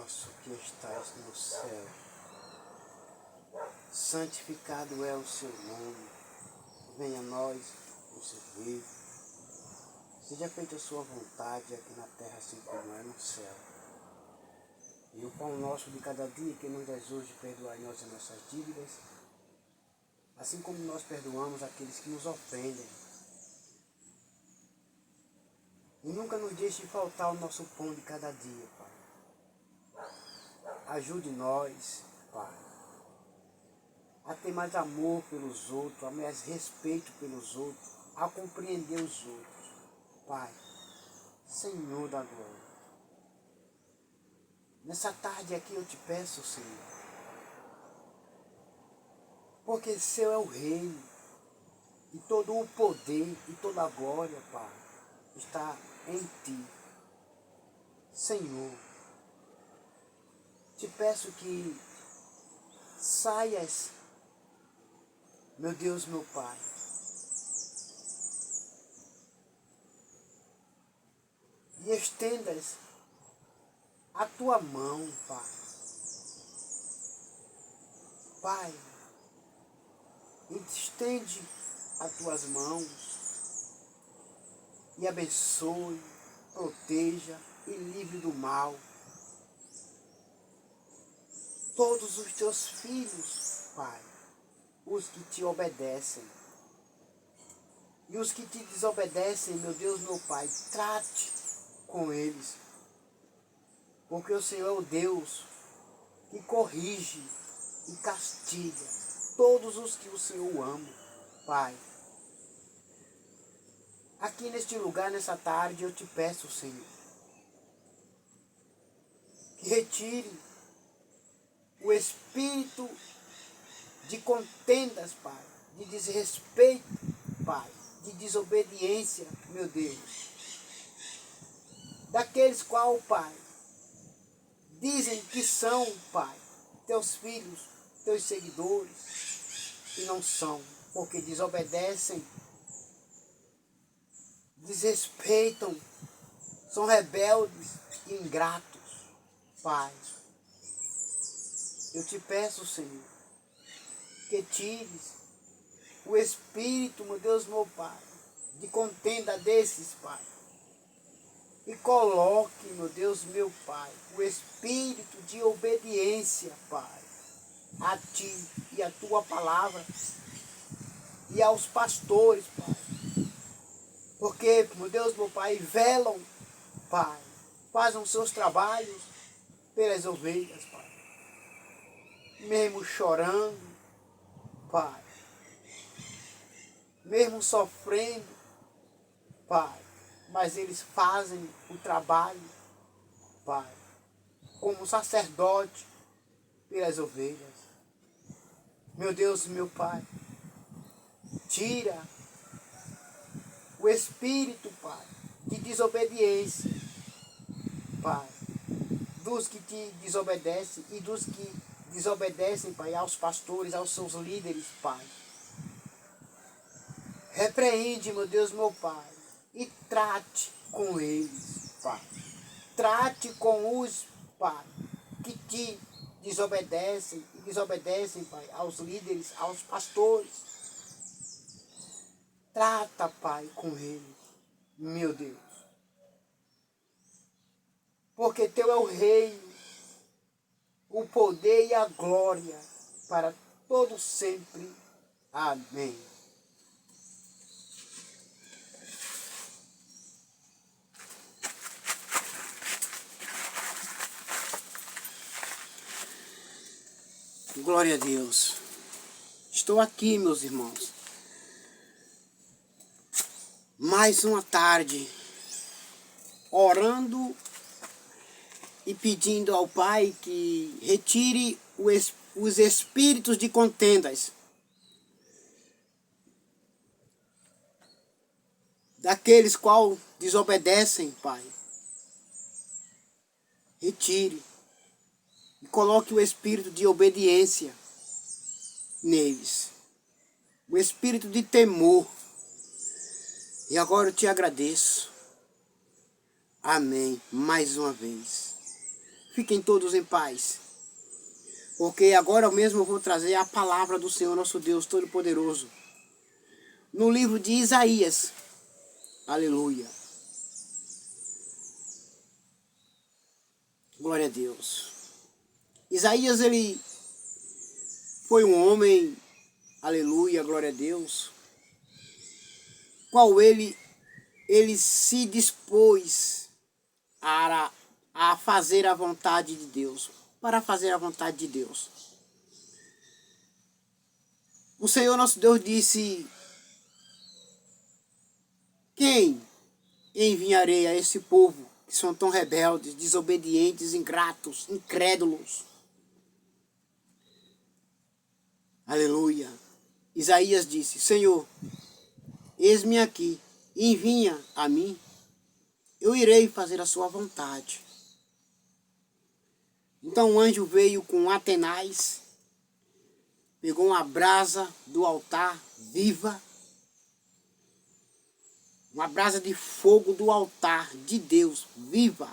nosso que estás no céu, santificado é o seu nome, venha a nós o servir. Seja feita a sua vontade aqui na terra, assim como é no céu. E o pão nosso de cada dia que nos dás hoje, perdoai-nos as nossas dívidas, assim como nós perdoamos aqueles que nos ofendem. E nunca nos deixe faltar o nosso pão de cada dia, Pai. Ajude-nós, Pai, a ter mais amor pelos outros, a mais respeito pelos outros, a compreender os outros. Pai, Senhor da glória, nessa tarde aqui eu te peço, Senhor, porque seu é o reino, e todo o poder e toda a glória, Pai, está em ti. Senhor, te peço que saias, meu Deus, meu Pai, e estendas a tua mão, Pai. Pai, estende as tuas mãos e abençoe, proteja e livre do mal todos os teus filhos, Pai, os que te obedecem. E os que te desobedecem, meu Deus, meu Pai, trate com eles. Porque o Senhor é o Deus que corrige e castiga todos os que o Senhor ama, Pai. Aqui neste lugar, nessa tarde, eu te peço, Senhor, que retire o espírito de contendas, Pai, de desrespeito, Pai, de desobediência, meu Deus, daqueles qual, Pai, dizem que são, Pai, teus filhos, teus seguidores, e não são, porque desobedecem, desrespeitam, são rebeldes e ingratos, Pai. Eu te peço, Senhor, que tires o espírito, meu Deus, meu Pai, de contenda desses, Pai. E coloque, meu Deus, meu Pai, o espírito de obediência, Pai, a Ti e a Tua palavra e aos pastores, Pai. Porque, meu Deus, meu Pai, velam, Pai, fazem os seus trabalhos pelas ovelhas, Pai. Mesmo chorando, Pai, mesmo sofrendo, Pai, mas eles fazem o trabalho, Pai, como sacerdote pelas ovelhas. Meu Deus, meu Pai, tira o espírito, Pai, de desobediência, Pai, dos que te desobedecem e dos que desobedecem, Pai, aos pastores, aos seus líderes, Pai. Repreende, meu Deus, meu Pai, e trate com eles, Pai. Trate com os, Pai, que te desobedecem e desobedecem, Pai, aos líderes, aos pastores. Trata, Pai, com eles, meu Deus. Porque teu é o reino, o poder e a glória para todo sempre. Amém. Glória a Deus. Estou aqui, meus irmãos. Mais uma tarde, orando e pedindo ao Pai que retire os espíritos de contendas daqueles qual desobedecem, Pai. Retire e coloque o espírito de obediência neles, o espírito de temor. E agora eu te agradeço. Amém. Mais uma vez. Fiquem todos em paz. Porque agora mesmo eu vou trazer a palavra do Senhor nosso Deus Todo-Poderoso. No livro de Isaías. Aleluia. Glória a Deus. Isaías, ele foi um homem, aleluia, glória a Deus, qual ele se dispôs a fazer a vontade de Deus, para fazer a vontade de Deus. O Senhor nosso Deus disse: quem enviarei a esse povo que são tão rebeldes, desobedientes, ingratos, incrédulos? Aleluia. Isaías disse: Senhor, eis-me aqui, envia a mim, eu irei fazer a sua vontade. Então o anjo veio com Atenais, pegou uma brasa do altar viva, uma brasa de fogo do altar de Deus viva,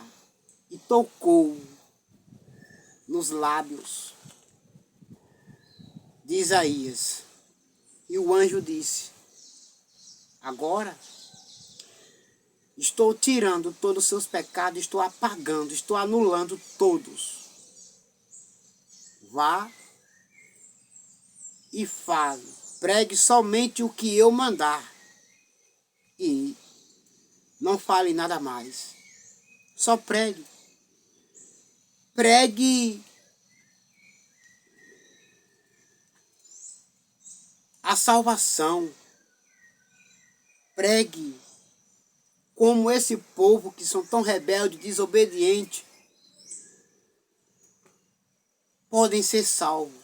e tocou nos lábios de Isaías. E o anjo disse: agora estou tirando todos os seus pecados, estou apagando, estou anulando todos. Vá e fale, pregue somente o que eu mandar. E não fale nada mais. Só pregue. Pregue a salvação. Pregue como esse povo que são tão rebeldes, desobedientes, podem ser salvos,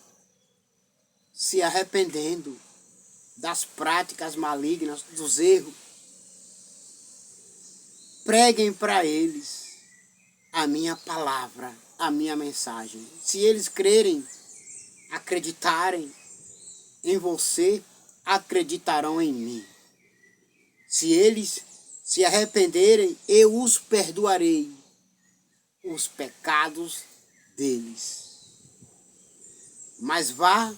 se arrependendo das práticas malignas, dos erros. Preguem para eles a minha palavra, a minha mensagem. Se eles crerem, acreditarem em você, acreditarão em mim. Se eles se arrependerem, eu os perdoarei os pecados deles. Mas vá,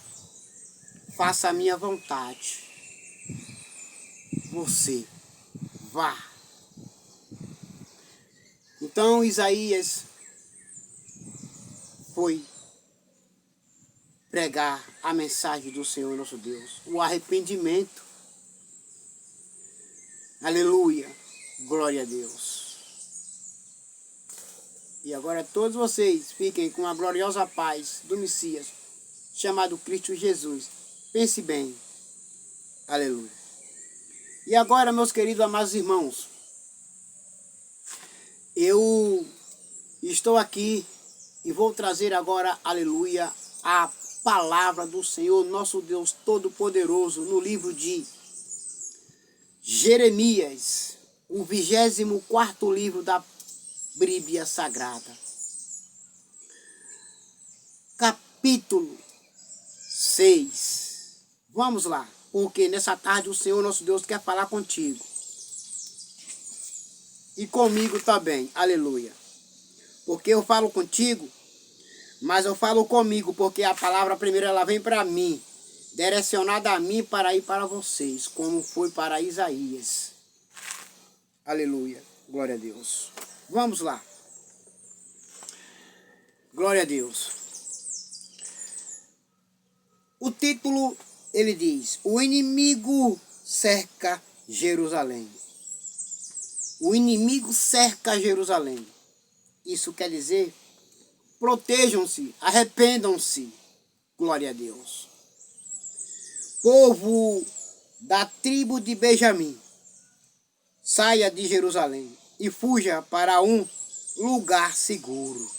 faça a minha vontade. Você, vá. Então Isaías foi pregar a mensagem do Senhor nosso Deus, o arrependimento. Aleluia, glória a Deus. E agora todos vocês fiquem com a gloriosa paz do Messias, chamado Cristo Jesus. Pense bem. Aleluia. E agora, meus queridos amados irmãos, eu estou aqui e vou trazer agora, aleluia, a palavra do Senhor, nosso Deus Todo-Poderoso, no livro de Jeremias, o 24º livro da Bíblia Sagrada. Capítulo 6. Vamos lá, porque nessa tarde o Senhor nosso Deus quer falar contigo. E comigo também, aleluia. Porque eu falo contigo, mas eu falo comigo, porque a palavra primeiro ela vem para mim, direcionada a mim para ir para vocês, como foi para Isaías. Aleluia, glória a Deus. Vamos lá. Glória a Deus. O título, ele diz: o inimigo cerca Jerusalém. O inimigo cerca Jerusalém. Isso quer dizer, protejam-se, arrependam-se. Glória a Deus. Povo da tribo de Benjamim, saia de Jerusalém e fuja para um lugar seguro.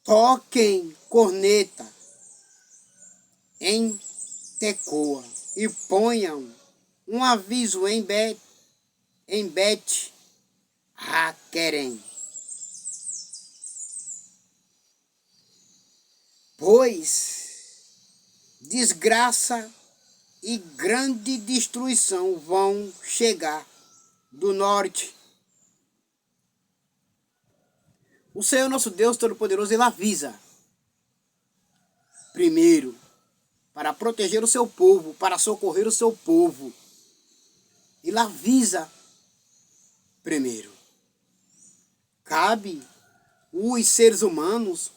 Toquem corneta em Tecoa e ponham um aviso em Bet-Haquerem. Pois desgraça e grande destruição vão chegar do norte. O Senhor nosso Deus Todo-Poderoso, Ele avisa. Primeiro, para proteger o seu povo, para socorrer o seu povo. Ele avisa primeiro. Cabe os seres humanos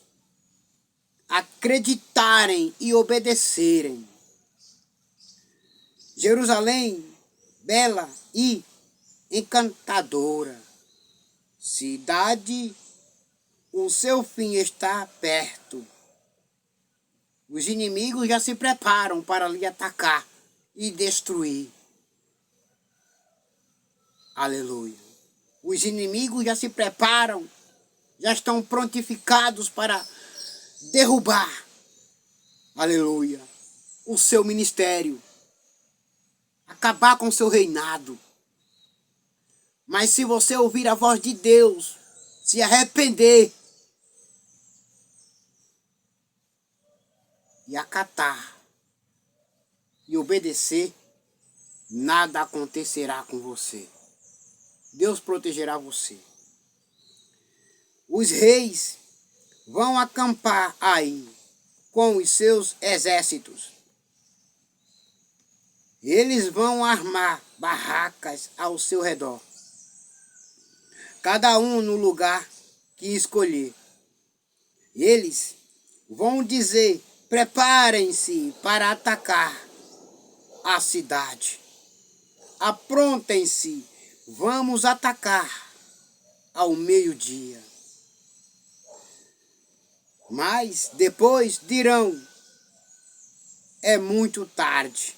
acreditarem e obedecerem. Jerusalém, bela e encantadora, cidade, o seu fim está perto. Os inimigos já se preparam para lhe atacar e destruir. Aleluia. Os inimigos já se preparam, já estão prontificados para derrubar, aleluia, o seu ministério, acabar com o seu reinado. Mas se você ouvir a voz de Deus, se arrepender e acatar e obedecer, nada acontecerá com você. Deus protegerá você. Os reis vão acampar aí com os seus exércitos. Eles vão armar barracas ao seu redor, cada um no lugar que escolher. Eles vão dizer: preparem-se para atacar a cidade. Aprontem-se, vamos atacar ao meio-dia. Mas depois dirão: é muito tarde,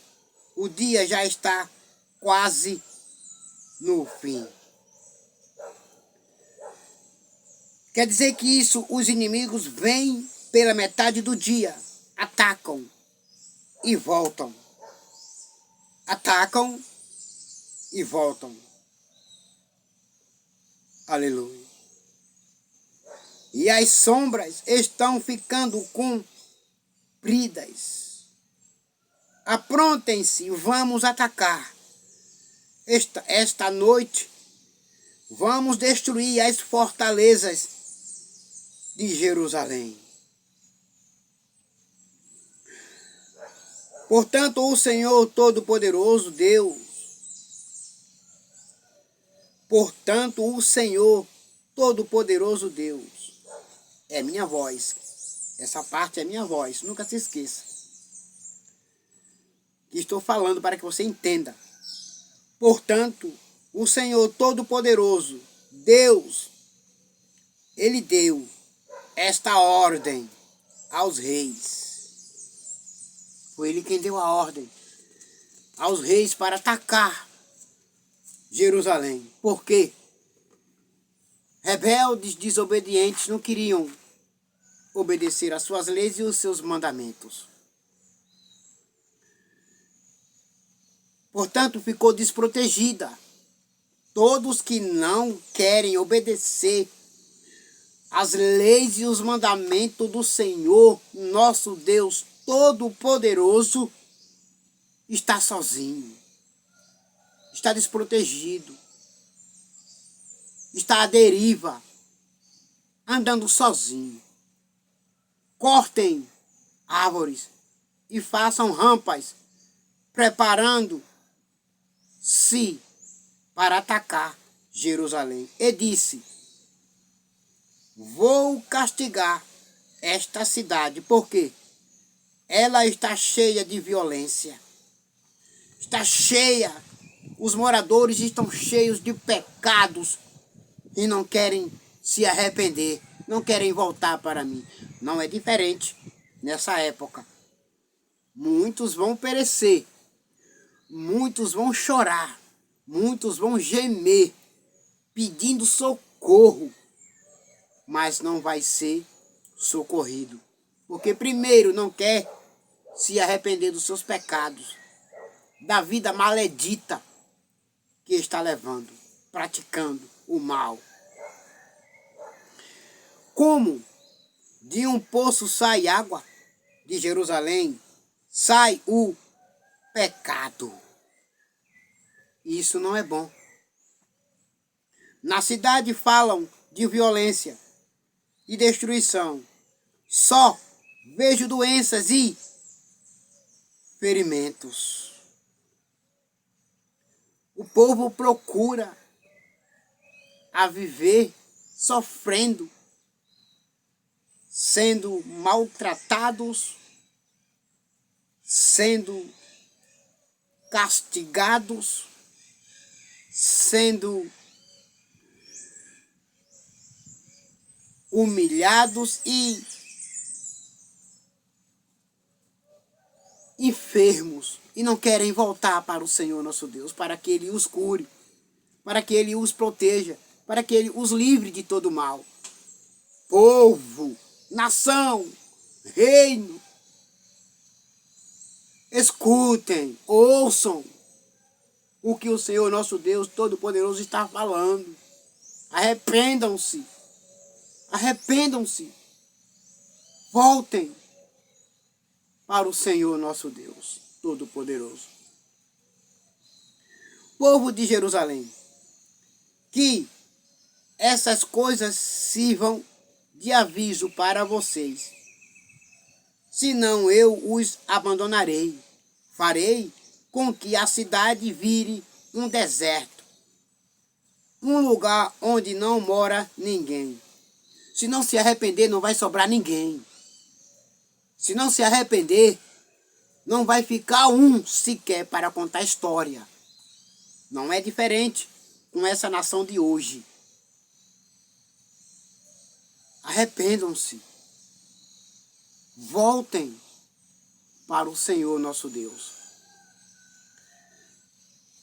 o dia já está quase no fim. Quer dizer que isso, os inimigos vêm pela metade do dia, atacam e voltam. Atacam e voltam. Aleluia. E as sombras estão ficando compridas. Aprontem-se, vamos atacar. Esta noite, vamos destruir as fortalezas de Jerusalém. Portanto, o Senhor Todo-Poderoso, Deus, Todo-Poderoso Deus, é minha voz. Essa parte é minha voz, nunca se esqueça. Que estou falando para que você entenda. Portanto, o Senhor Todo-Poderoso, Deus, Ele deu esta ordem aos reis. Foi Ele quem deu a ordem aos reis para atacar Jerusalém. Por quê? Rebeldes, desobedientes, não queriam obedecer às suas leis e os seus mandamentos. Portanto, ficou desprotegida. Todos que não querem obedecer às leis e os mandamentos do Senhor, nosso Deus Todo-Poderoso, está sozinho, está desprotegido, está à deriva, andando sozinho. Cortem árvores e façam rampas, preparando-se para atacar Jerusalém. E disse: vou castigar esta cidade, porque ela está cheia de violência. Está cheia, os moradores estão cheios de pecados e não querem se arrepender, não querem voltar para mim. Não é diferente nessa época. Muitos vão perecer, muitos vão chorar, muitos vão gemer, pedindo socorro, mas não vai ser socorrido. Porque primeiro não quer se arrepender dos seus pecados, da vida maledita que está levando, praticando o mal. Como de um poço sai água, de Jerusalém sai o pecado. Isso não é bom. Na cidade falam de violência, e destruição. Só vejo doenças e ferimentos. O povo procura a viver sofrendo, sendo maltratados, sendo castigados, sendo humilhados e enfermos, e não querem voltar para o Senhor nosso Deus, para que Ele os cure, para que Ele os proteja, para que Ele os livre de todo mal. Povo, nação, reino, escutem, ouçam o que o Senhor nosso Deus Todo-Poderoso está falando. Arrependam-se, arrependam-se, voltem para o Senhor nosso Deus Todo-Poderoso. Povo de Jerusalém, que essas coisas sirvam de aviso para vocês. Senão eu os abandonarei. Farei com que a cidade vire um deserto, um lugar onde não mora ninguém. Se não se arrepender, não vai sobrar ninguém. Se não se arrepender, não vai ficar um sequer para contar história. Não é diferente com essa nação de hoje. Arrependam-se. Voltem para o Senhor nosso Deus.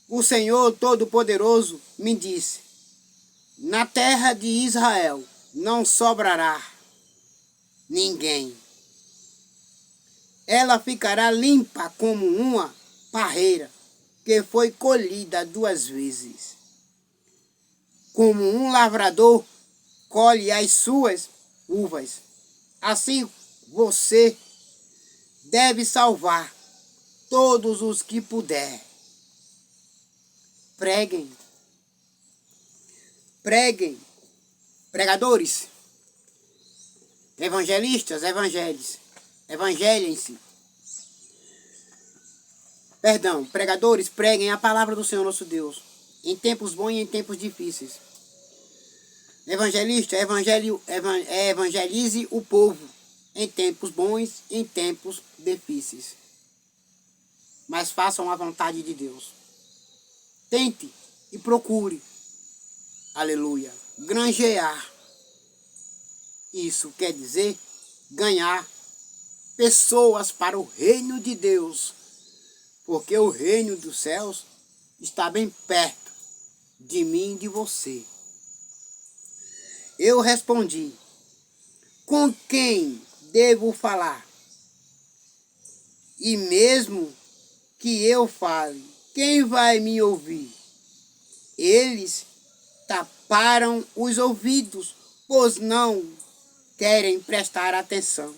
O Senhor Todo-Poderoso me disse: na terra de Israel não sobrará ninguém. Ela ficará limpa como uma parreira que foi colhida 2 vezes. Como um lavrador colhe as suas uvas, assim você deve salvar todos os que puder. Preguem. Preguem. Pregadores. Evangelistas, evangelhem-se. Perdão, pregadores, preguem a palavra do Senhor nosso Deus, em tempos bons e em tempos difíceis. Evangelista, evangelize o povo, em tempos bons e em tempos difíceis. Mas façam a vontade de Deus. Tente e procure, aleluia, granjear. Isso quer dizer ganhar pessoas para o reino de Deus, porque o reino dos céus está bem perto de mim e de você. Eu respondi: com quem devo falar? E mesmo que eu fale, quem vai me ouvir? Eles taparam os ouvidos, pois não querem prestar atenção.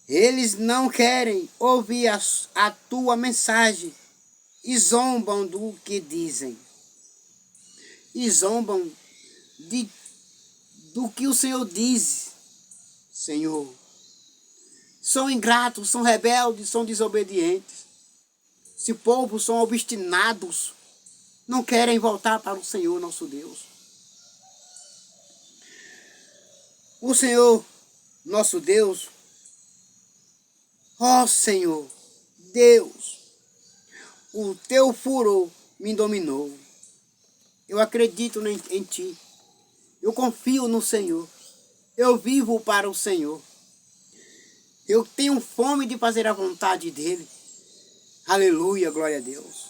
Eles não querem ouvir a tua mensagem e zombam do que dizem. E zombam do que o Senhor diz. Senhor, são ingratos, são rebeldes, são desobedientes. Esse povo são obstinados, não querem voltar para o Senhor nosso Deus. O Senhor nosso Deus, ó Senhor, Deus, o teu furor me dominou. Eu acredito em ti. Eu confio no Senhor. Eu vivo para o Senhor. Eu tenho fome de fazer a vontade dEle. Aleluia, glória a Deus.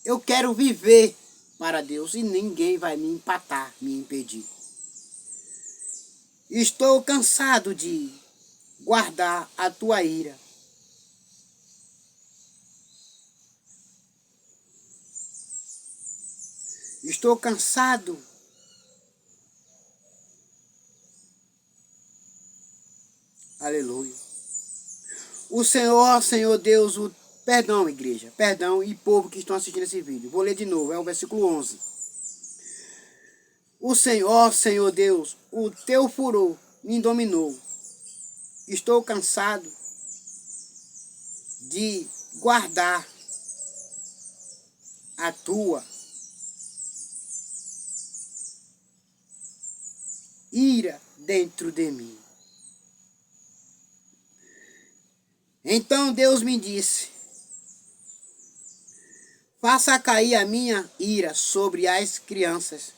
Eu quero viver para Deus e ninguém vai me empatar, me impedir. Estou cansado de guardar a tua ira. Estou cansado aleluia. O Senhor, Senhor Deus, perdão, igreja, perdão e povo que estão assistindo esse vídeo. Vou ler de novo, é o versículo 11. O Senhor, Senhor Deus, o teu furor me dominou. Estou cansado de guardar a tua ira dentro de mim. Então Deus me disse: faça cair a minha ira sobre as crianças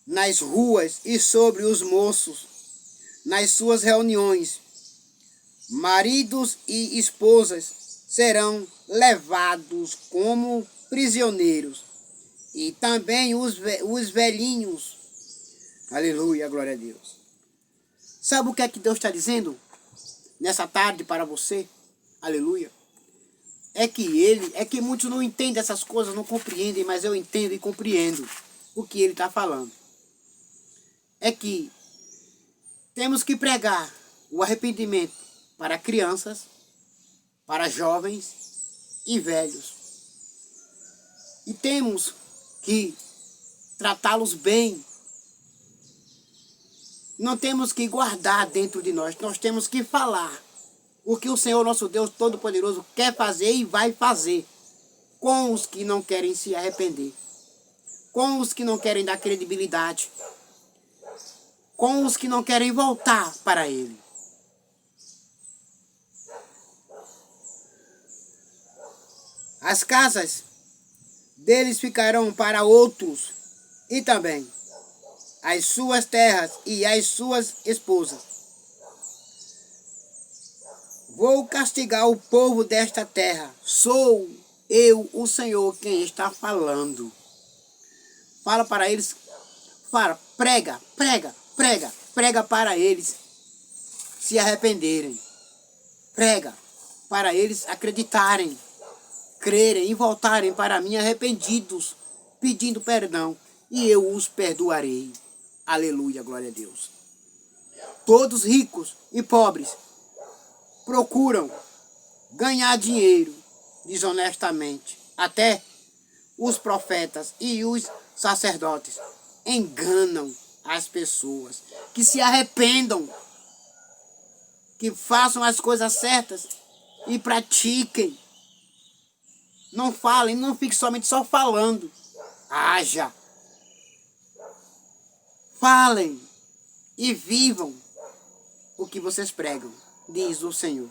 nas ruas e sobre os moços nas suas reuniões. Maridos e esposas serão levados como prisioneiros, e também os velhinhos. Aleluia, glória a Deus. Sabe o que é que Deus está dizendo nessa tarde para você? Aleluia. É que muitos não entendem essas coisas, não compreendem, mas eu entendo e compreendo o que ele está falando. É que temos que pregar o arrependimento para crianças, para jovens e velhos. E temos que tratá-los bem. Não temos que guardar dentro de nós. Nós temos que falar o que o Senhor nosso Deus Todo-Poderoso quer fazer e vai fazer com os que não querem se arrepender, com os que não querem dar credibilidade, com os que não querem voltar para Ele. As casas deles ficarão para outros, e também as suas terras e as suas esposas. Vou castigar o povo desta terra. Sou eu, o Senhor, quem está falando. Fala para eles, fala, prega para eles se arrependerem. Prega para eles acreditarem, crerem e voltarem para mim arrependidos, pedindo perdão, e eu os perdoarei. Aleluia, glória a Deus. Todos ricos e pobres procuram ganhar dinheiro desonestamente. Até os profetas e os sacerdotes enganam as pessoas. Que se arrependam, que façam as coisas certas e pratiquem. Não falem, não fiquem somente só falando. Haja. Falem e vivam o que vocês pregam, diz o Senhor.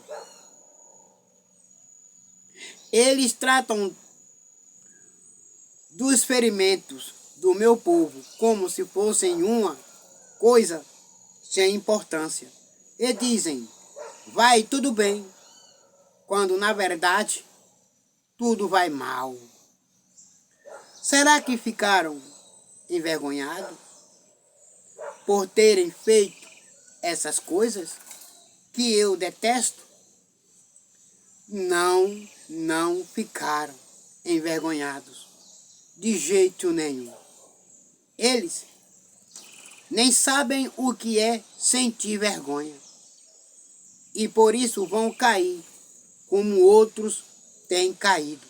Eles tratam dos ferimentos do meu povo como se fossem uma coisa sem importância. E dizem, vai tudo bem, quando na verdade tudo vai mal. Será que ficaram envergonhados por terem feito essas coisas que eu detesto? Não ficaram envergonhados de jeito nenhum. Eles nem sabem o que é sentir vergonha, e por isso vão cair como outros têm caído.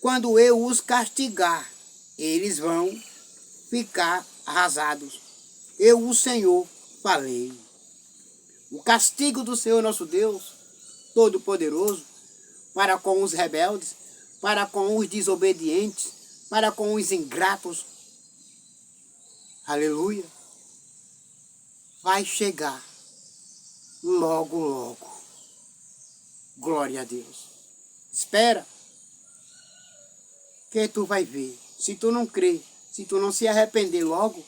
Quando eu os castigar, eles vão ficar arrasados. Eu, o Senhor, falei. O castigo do Senhor nosso Deus Todo-Poderoso para com os rebeldes, para com os desobedientes, para com os ingratos, aleluia, vai chegar logo, logo. Glória a Deus. Espera, que tu vai ver. Se tu não crer, se tu não se arrepender logo,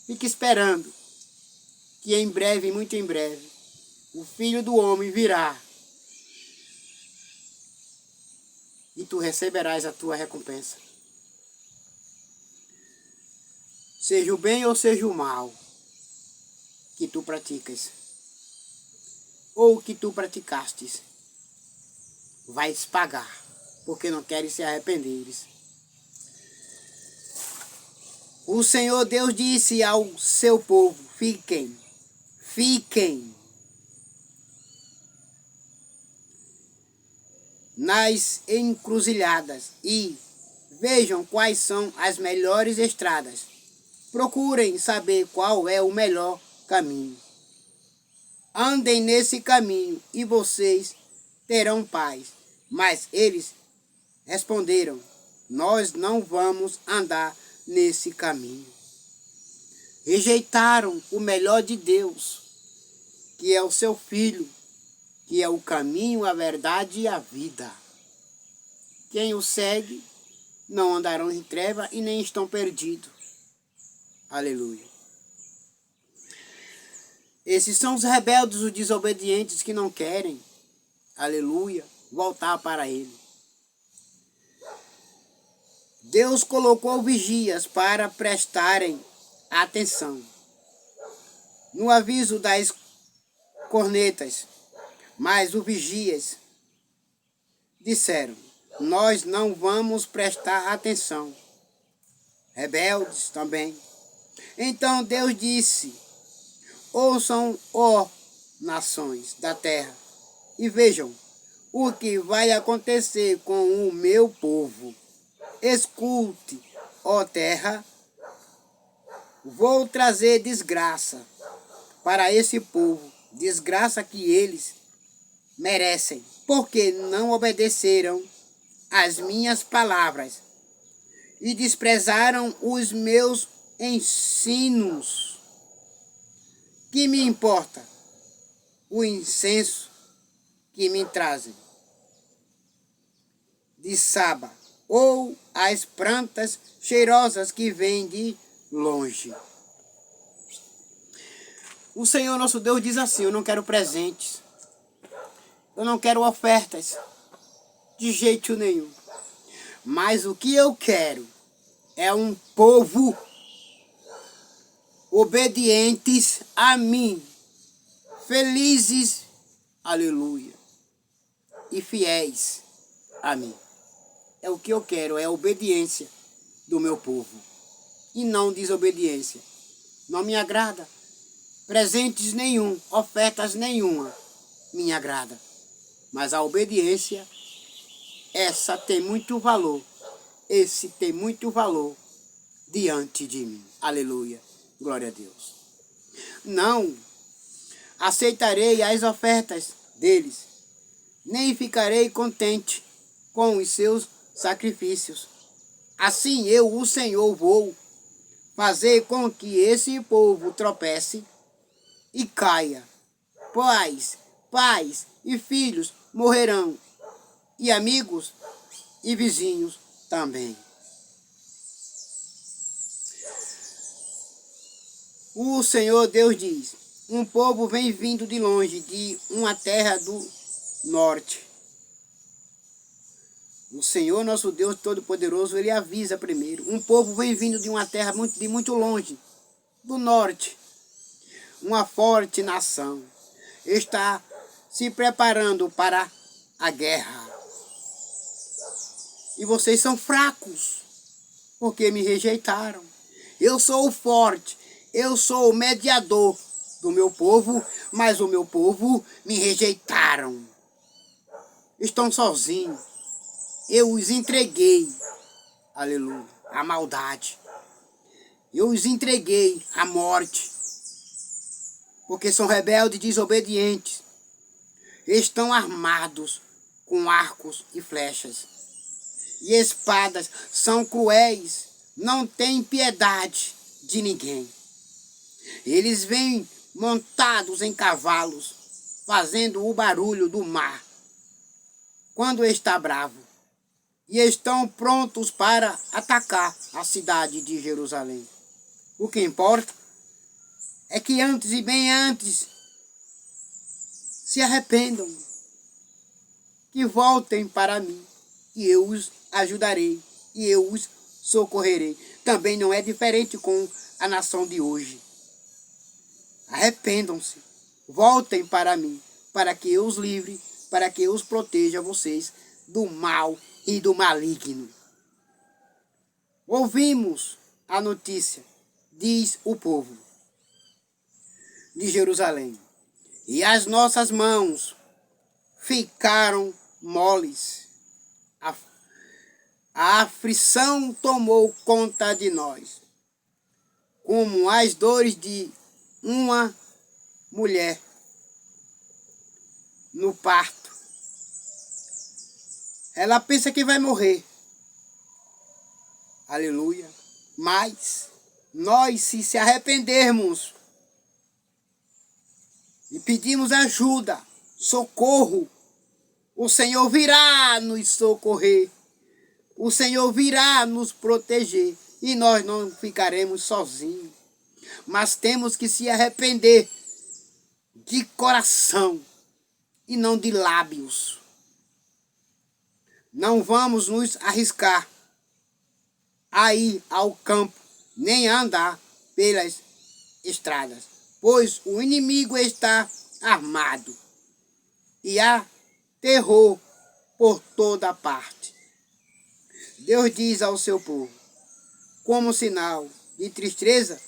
fique esperando que em breve, muito em breve, o Filho do Homem virá e tu receberás a tua recompensa. Seja o bem ou seja o mal que tu praticas, ou que tu praticastes, vais pagar, porque não queres se arrependeres. O Senhor Deus disse ao seu povo, fiquem nas encruzilhadas e Vejam quais são as melhores estradas. Procurem saber qual é o melhor caminho. Andem nesse caminho e vocês terão paz. Mas eles responderam: nós não vamos andar nesse caminho. Rejeitaram o melhor de Deus, que é o seu Filho, que é o caminho, a verdade e a vida. Quem o segue não andarão em treva e nem estão perdidos. Aleluia. Esses são os rebeldes, os desobedientes que não querem, aleluia, voltar para Ele. Deus colocou vigias para prestarem atenção. No aviso das cornetas, mas os vigias disseram: nós não vamos prestar atenção. Rebeldes também. Então Deus disse: ouçam, ó nações da terra, e vejam o que vai acontecer com o meu povo. Escute, ó terra, vou trazer desgraça para esse povo, desgraça que eles merecem, porque não obedeceram às minhas palavras e desprezaram os meus ensinos. Que me importa o incenso que me trazem de Saba, ou as plantas cheirosas que vêm de longe. O Senhor nosso Deus diz assim: eu não quero presentes, eu não quero ofertas, de jeito nenhum. Mas o que eu quero é um povo obedientes a mim, felizes, aleluia, e fiéis a mim. É o que eu quero, é a obediência do meu povo, e não desobediência. Não me agrada. Presentes nenhum, ofertas nenhuma me agrada. Mas a obediência, essa tem muito valor. Esse tem muito valor diante de mim. Aleluia. Glória a Deus. Não aceitarei as ofertas deles, nem ficarei contente com os seus sacrifícios. Assim eu, o Senhor, vou fazer com que esse povo tropece e caia. Pais e filhos morrerão, e amigos e vizinhos também. O Senhor Deus diz: um povo vem vindo de longe, de uma terra do norte. O Senhor nosso Deus Todo-Poderoso, Ele avisa primeiro. Um povo vem vindo de uma terra de muito longe, do norte. Uma forte nação está se preparando para a guerra. E vocês são fracos, porque me rejeitaram. Eu sou o forte, eu sou o mediador do meu povo, mas o meu povo me rejeitaram. Estão sozinhos. Eu os entreguei, aleluia, à maldade. Eu os entreguei à morte, porque são rebeldes e desobedientes. Estão armados com arcos e flechas. E espadas, são cruéis, não têm piedade de ninguém. Eles vêm montados em cavalos, fazendo o barulho do mar quando está bravo. E estão prontos para atacar a cidade de Jerusalém. O que importa é que antes e bem antes se arrependam, que voltem para mim, e eu os ajudarei, e eu os socorrerei. Também não é diferente com a nação de hoje. Arrependam-se, voltem para mim, para que eu os livre, para que eu os proteja vocês do mal e do maligno. Ouvimos a notícia, diz o povo de Jerusalém, e as nossas mãos ficaram moles. a aflição tomou conta de nós, como as dores de uma mulher no parto. Ela pensa que vai morrer. Aleluia. Mas nós, se arrependermos e pedirmos ajuda, socorro, o Senhor virá nos socorrer. O Senhor virá nos proteger e nós não ficaremos sozinhos. Mas temos que se arrepender de coração e não de lábios. Não vamos nos arriscar a ir ao campo, nem a andar pelas estradas, pois o inimigo está armado e há terror por toda parte. Deus diz ao seu povo, como sinal de tristeza,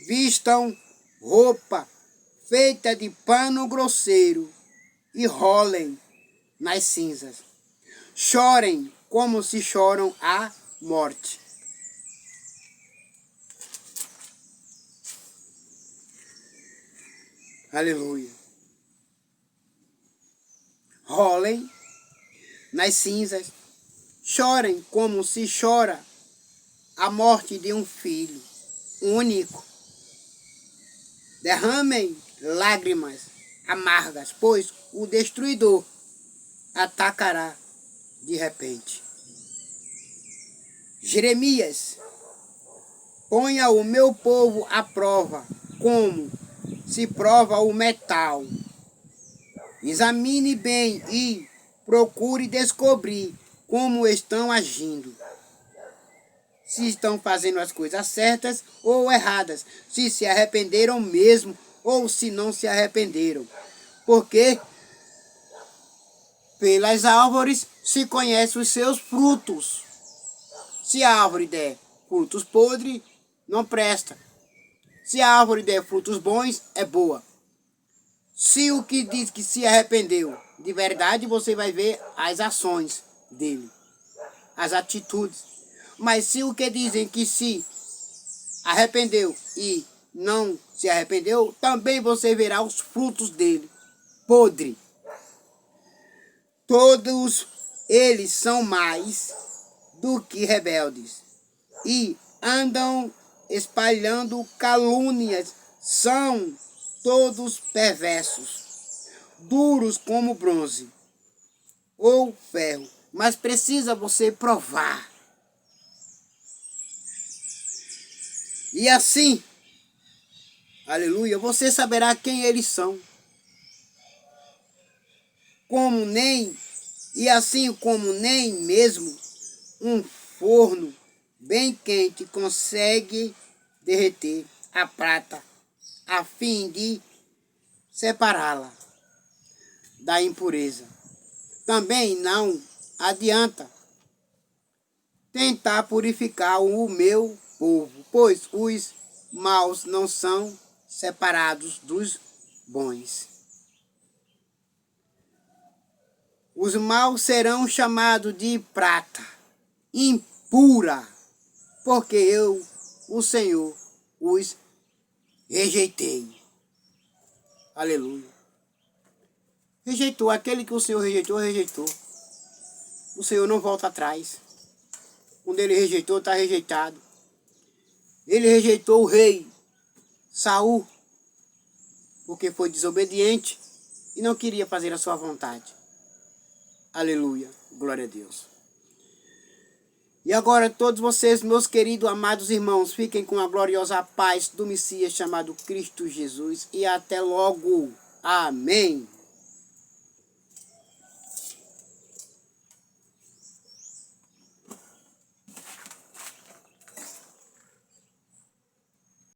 vistam roupa feita de pano grosseiro e rolem nas cinzas. Chorem como se choram a morte. Aleluia. Rolem nas cinzas. Chorem como se chora a morte de um filho único. Derramem lágrimas amargas, pois o destruidor atacará de repente. Jeremias, ponha o meu povo à prova, como se prova o metal. Examine bem e procure descobrir como estão agindo. Se estão fazendo as coisas certas ou erradas. Se se arrependeram mesmo ou se não se arrependeram. Porque pelas árvores se conhecem os seus frutos. Se a árvore der frutos podres, não presta. Se a árvore der frutos bons, é boa. Se o que diz que se arrependeu de verdade, você vai ver as ações dele, as atitudes. Mas se o que dizem que se arrependeu e não se arrependeu, também você verá os frutos dele, podre. Todos eles são mais do que rebeldes e andam espalhando calúnias, são todos perversos, duros como bronze ou ferro, mas precisa você provar. E assim, aleluia, você saberá quem eles são. Assim como nem mesmo um forno bem quente consegue derreter a prata a fim de separá-la da impureza. Também não adianta tentar purificar o meu povo, pois os maus não são separados dos bons. Os maus serão chamados de prata impura, porque eu, o Senhor, os rejeitei. Aleluia. Rejeitou. Aquele que o Senhor rejeitou, rejeitou. O Senhor não volta atrás. Quando ele rejeitou, está rejeitado. Ele rejeitou o rei Saul, porque foi desobediente e não queria fazer a sua vontade. Aleluia. Glória a Deus. E agora todos vocês, meus queridos, amados irmãos, fiquem com a gloriosa paz do Messias chamado Cristo Jesus. E até logo. Amém.